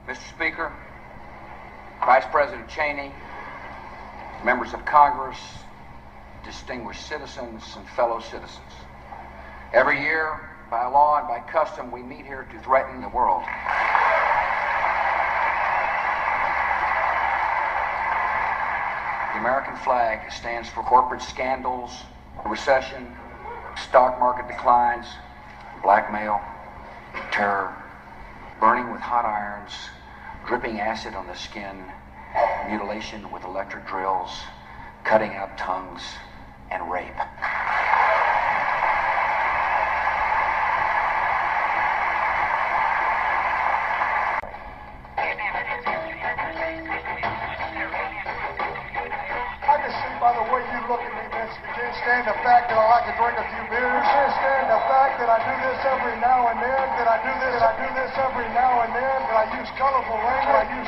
Mr. Speaker, Vice President Cheney, members of Congress, distinguished citizens and fellow citizens. Every year, by law and by custom, we meet here to threaten the world. The American flag stands for corporate scandals, recession, stock market declines, blackmail, terror, burning with hot irons, dripping acid on the skin, mutilation with electric drills, cutting out tongues, and rape. I can see by the way you look at me, miss, you can't stand the fact that I like to drink a few beers. You can't stand the fact that I do this every now and then, that I do this every now and then, that I use colorful language, You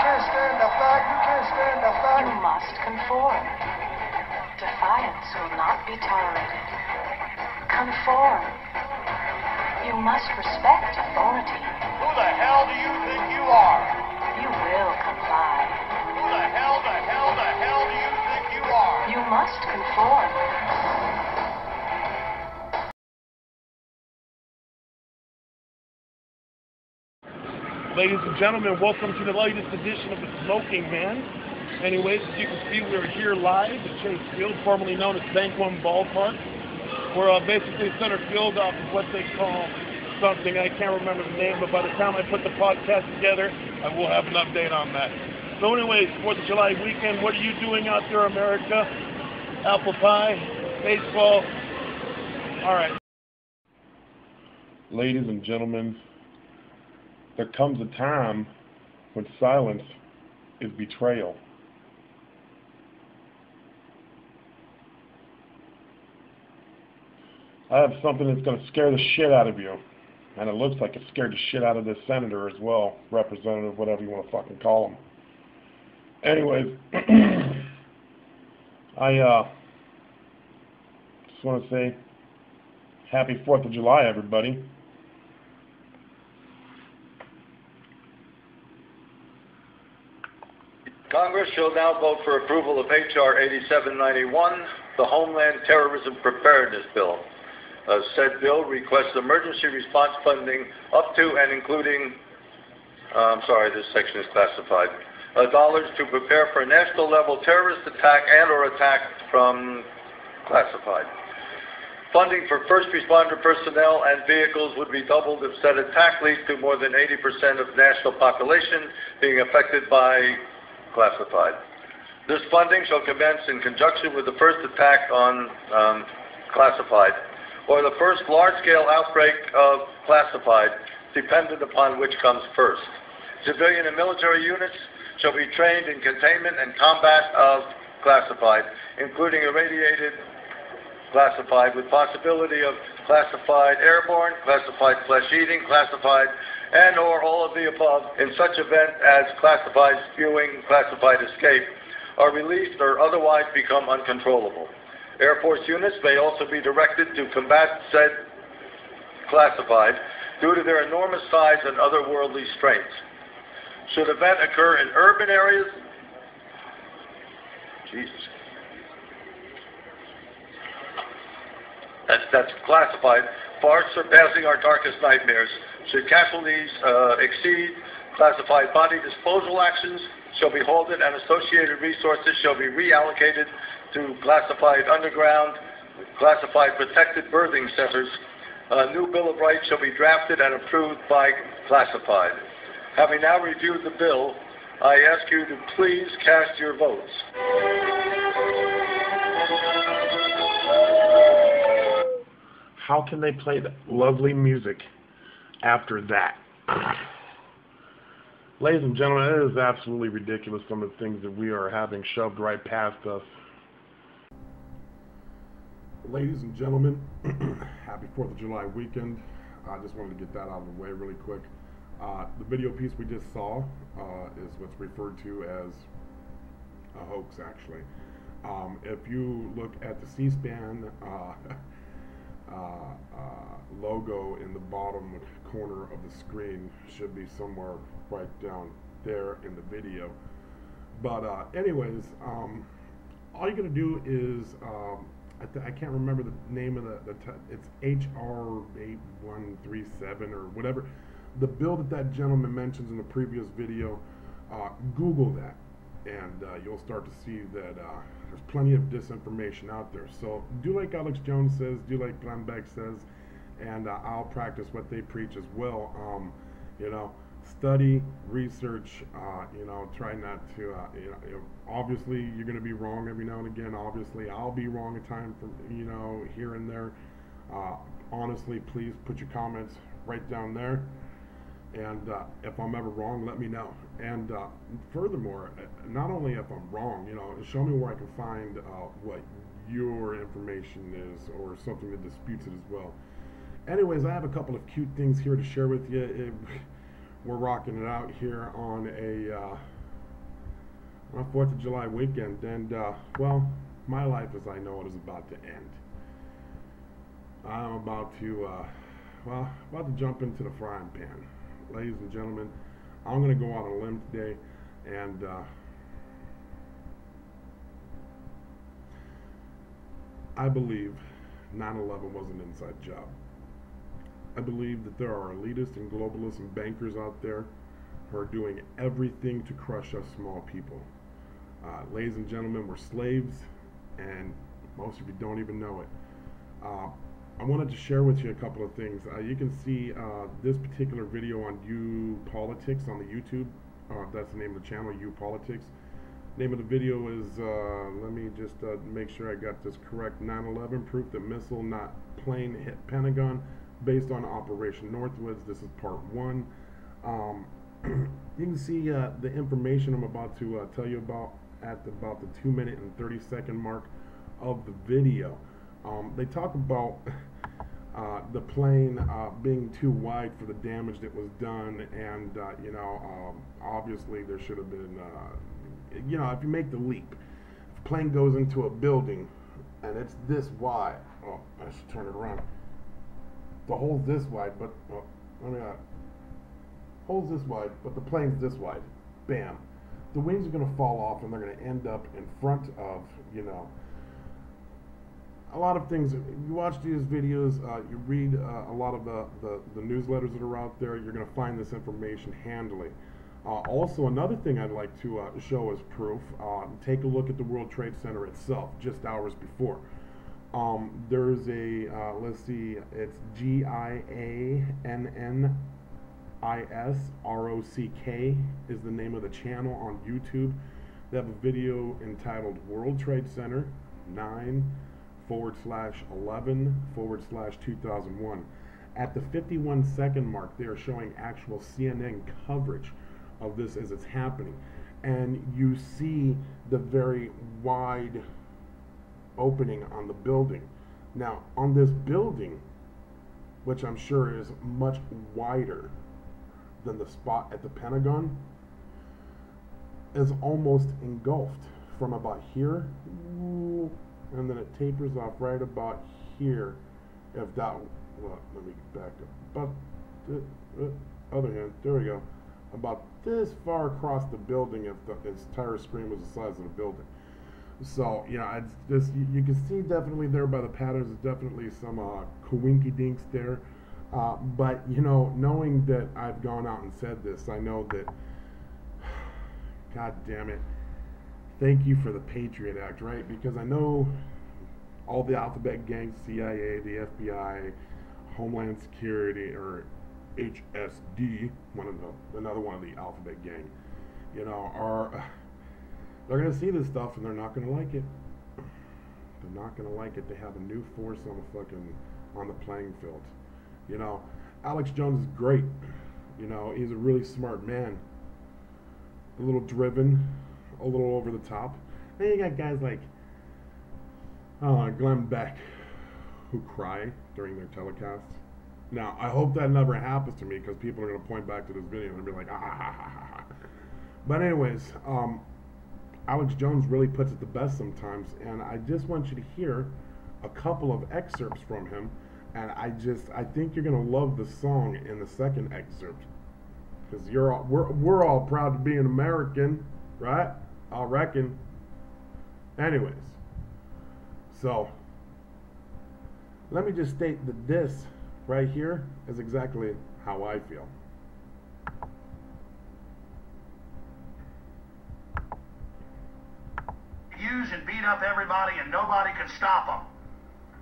can't stand the fact, you can't stand the fact. You must conform. Defiance will not be tolerated. Conform. You must respect authority. Who the hell do you think you are? You will comply. Who the hell do you think you are? You must conform. Ladies and gentlemen, welcome to the latest edition of The Smoking Man. Anyways, as you can see, we're here live at Chase Field, formerly known as Bank One Ballpark. We're basically center field off of what they call something, I can't remember the name, but by the time I put the podcast together, I will have an update on that. So anyways, 4th of July weekend, what are you doing out there, America? Apple pie, baseball, all right. Ladies and gentlemen, there comes a time when silence is betrayal. I have something that's going to scare the shit out of you. And it looks like it scared the shit out of this senator as well. Representative, whatever you want to fucking call him. Anyways, I just want to say happy 4th of July, everybody. Congress shall now vote for approval of H.R. 8791, the Homeland Terrorism Preparedness Bill. Said bill requests emergency response funding up to and including, this section is classified, dollars to prepare for a national level terrorist attack and or attack from classified. Funding for first responder personnel and vehicles would be doubled if said attack leads to more than 80% of national population being affected by classified. This funding shall commence in conjunction with the first attack on classified, or the first large-scale outbreak of classified, dependent upon which comes first. Civilian and military units shall be trained in containment and combat of classified, including irradiated classified, with possibility of classified airborne, classified flesh-eating, classified, and or all of the above in such event as classified spewing, classified escape, are released or otherwise become uncontrollable. Air Force units may also be directed to combat said classified due to their enormous size and otherworldly strength. Should event occur in urban areas, that's classified, far surpassing our darkest nightmares. Should casualties exceed classified body disposal actions, shall be halted and associated resources shall be reallocated to classified underground, classified protected birthing centers. A new Bill of Rights shall be drafted and approved by classified. Having now reviewed the bill, I ask you to please cast your votes. How can they play that lovely music after that? Ladies and gentlemen, it is absolutely ridiculous, some of the things that we are having shoved right past us. Ladies and gentlemen, happy 4th of July weekend. I just wanted to get that out of the way really quick. The video piece we just saw is what's referred to as a hoax, actually. If you look at the C-SPAN logo in the bottom corner of the screen. Should be somewhere right down there in the video. But anyways, all you're gonna do is I can't remember the name of it's HR8137 or whatever. The bill that gentleman mentions in the previous video, Google that, and you'll start to see that there's plenty of disinformation out there. So do like Alex Jones says, do like Glenn Beck says, and I'll practice what they preach as well. You know, study, research, you know, try not to, obviously you're going to be wrong every now and again. Obviously I'll be wrong at times, you know, here and there. Honestly, please put your comments right down there. And if I'm ever wrong, let me know. And furthermore, not only if I'm wrong, you know, show me where I can find what your information is or something that disputes it as well. Anyways, I have a couple of cute things here to share with you. We're rocking it out here on a 4th of July weekend, and well, my life as I know it is about to end. I'm about to jump into the frying pan. Ladies and gentlemen, I'm going to go on a limb today, and I believe 9/11 was an inside job. I believe that there are elitists and globalists and bankers out there who are doing everything to crush us small people. Ladies and gentlemen, we're slaves, and most of you don't even know it. I wanted to share with you a couple of things. You can see this particular video on uPolitics on the YouTube. That's the name of the channel, uPolitics. Name of the video is, let me just make sure I got this correct, 9/11, proof that missile, not plane, hit Pentagon, based on Operation Northwoods. This is part 1. You can see the information I'm about to tell you about at about the 2-minute and 30-second mark of the video. They talk about the plane being too wide for the damage that was done, and you know, obviously there should have been, you know, if you make the leap, if a plane goes into a building and it's this wide, oh, I should turn it around. The hole's this wide, but hole's this wide, but the plane's this wide. Bam, the wings are going to fall off, and they're going to end up in front of, you know, a lot of things. You watch these videos, you read a lot of the newsletters that are out there, you're going to find this information handily. Also, another thing I'd like to show as proof, take a look at the World Trade Center itself, just hours before. There's a, let's see, it's GIANNISROCK is the name of the channel on YouTube. They have a video entitled World Trade Center 9/11/2001. At the 51-second mark, they are showing actual CNN coverage of this as it's happening. And you see the very wide opening on the building. Now, on this building, which I'm sure is much wider than the spot at the Pentagon, is almost engulfed from about here, and then it tapers off right about here. If that, well, let me back up. About the other hand, there we go. About this far across the building, if the entire screen was the size of the building. So, you know, it's just, you can see definitely there by the patterns, there's definitely some coinky dinks there. But, you know, knowing that I've gone out and said this, I know that, God damn it, thank you for the Patriot Act, right? Because I know all the alphabet gangs, CIA, the FBI, Homeland Security, or HSD, another one of the alphabet gang, you know, are... They're going to see this stuff and they're not going to like it. They're not going to like it. They have a new force on the playing field. You know, Alex Jones is great. You know, he's a really smart man. A little driven, a little over the top. Then you got guys like Glenn Beck, who cry during their telecasts. Now, I hope that never happens to me, because people are going to point back to this video and be like, ah, ha, ha, ha, ha. But anyways, Alex Jones really puts it the best sometimes, and I just want you to hear a couple of excerpts from him And I think you're gonna love the song in the second excerpt, because we're all proud to be an American, right? I reckon. Anyways, so let me just state that this right here is exactly how I feel. Use and beat up everybody, and nobody can stop them.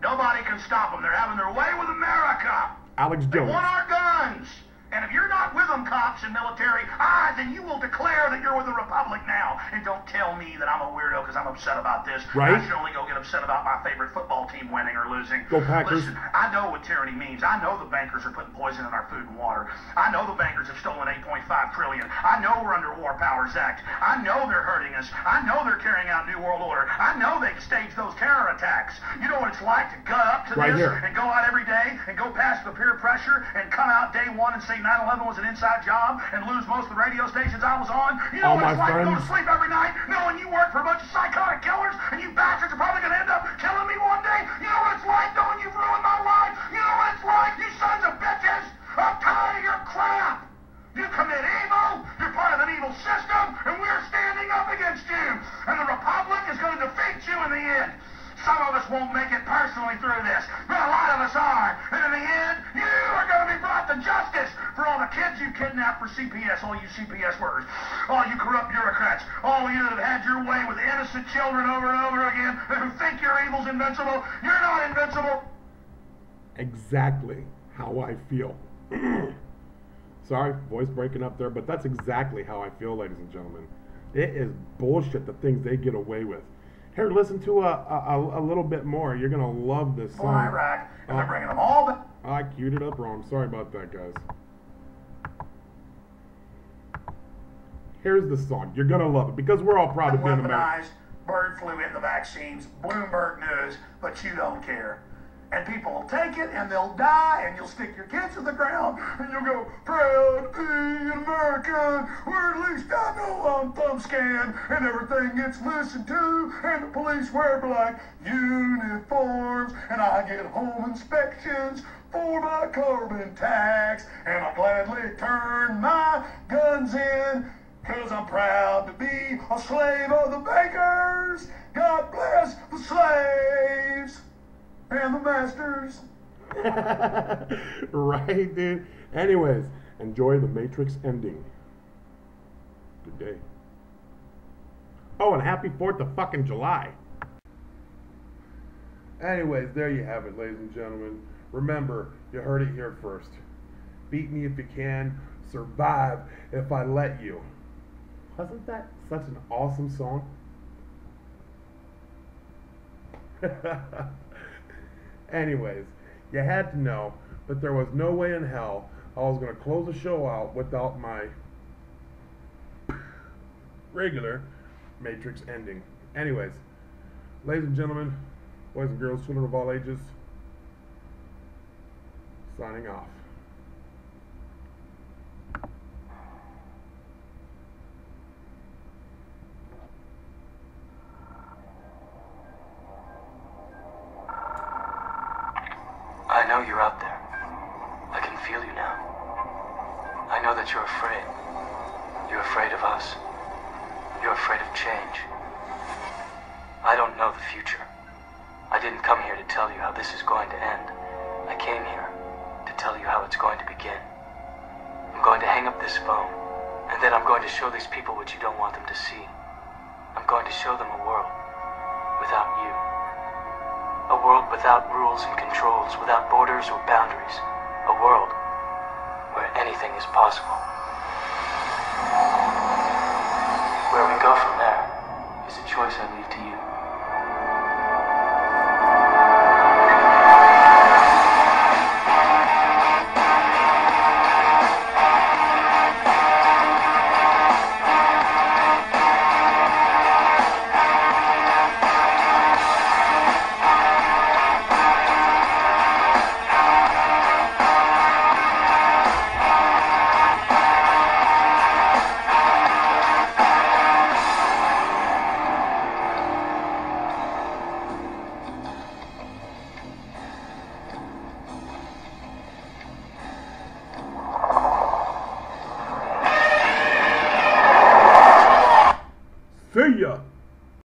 Nobody can stop them. They're having their way with America. Alex They Jones. want our guns. And if you're not with them, cops and military, then you will declare that you're with the Republic now. And don't tell me that I'm a weirdo because I'm upset about this. Right? I should only go get upset about my favorite football team winning or losing. Go Packers. Listen, I know what tyranny means. I know the bankers are putting poison in our food and water. I know the bankers have stolen $8.5 trillion. I know we're under War Powers Act. I know they're hurting us. I know they're carrying out New World Order. I know they've staged those terror attacks. You know what it's like to gut up to Right this here. and go out every day and go past the peer pressure and come out day one and say 9/11 was an inside job and lose most of the radio stations I was on. You know All what it's my like to go to friends. sleep every night knowing you work for a bunch of psychotic killers and you bastards are probably going to end up killing me one day. You know what it's like knowing you've ruined my life. You know what it's like, you sons of bitches. I'm tired of your crap. You commit evil, you're part of an evil system, and we're standing up against you. And the Republic is going to defeat you in the end. Some of us won't make it personally through this, but a lot of us are. And in the end, you are going to be brought to justice for all the kids you kidnapped for CPS, all you CPS workers, all you corrupt bureaucrats, all you that have had your way with innocent children over and over again, who think your evil's invincible. You're not invincible. Exactly how I feel. Sorry, voice breaking up there, but that's exactly how I feel, ladies and gentlemen. It is bullshit, the things they get away with. Here, listen to a little bit more. You're gonna love this For song. Iraq, and they're bringing them all back. I queued it up wrong. Sorry about that, guys. Here's the song. You're gonna love it because we're all proud to be an American. Weaponized bird flu in the vaccines, Bloomberg News, but you don't care. And people will take it and they'll die, and you'll stick your kids to the ground and you'll go, proud to be an American, where at least I know I'm thumb scanned and everything gets listened to, and the police wear black uniforms, and I get home inspections for my carbon tax, and I gladly turn my guns in, 'cause I'm proud to be a slave of the bankers. God bless the slaves and the masters. Right, dude? Anyways, enjoy the Matrix ending. Good day. Oh, and happy 4th of fucking July. Anyways, there you have it, ladies and gentlemen. Remember, you heard it here first. Beat me if you can. Survive if I let you. Wasn't that such an awesome song? Anyways, you had to know that there was no way in hell I was going to close the show out without my regular Matrix ending. Anyways, ladies and gentlemen, boys and girls, children of all ages, signing off. I know you're out there. I can feel you now. I know that you're afraid. You're afraid of us. You're afraid of change. I don't know the future. I didn't come here to tell you how this is going to end. I came here to tell you how it's going to begin. I'm going to hang up this phone, and then I'm going to show these people what you don't want them to see. I'm going to show them a world without you. A world without rules and controls, without borders or boundaries. A world where anything is possible. Where we go from there is a choice I leave to you. See ya.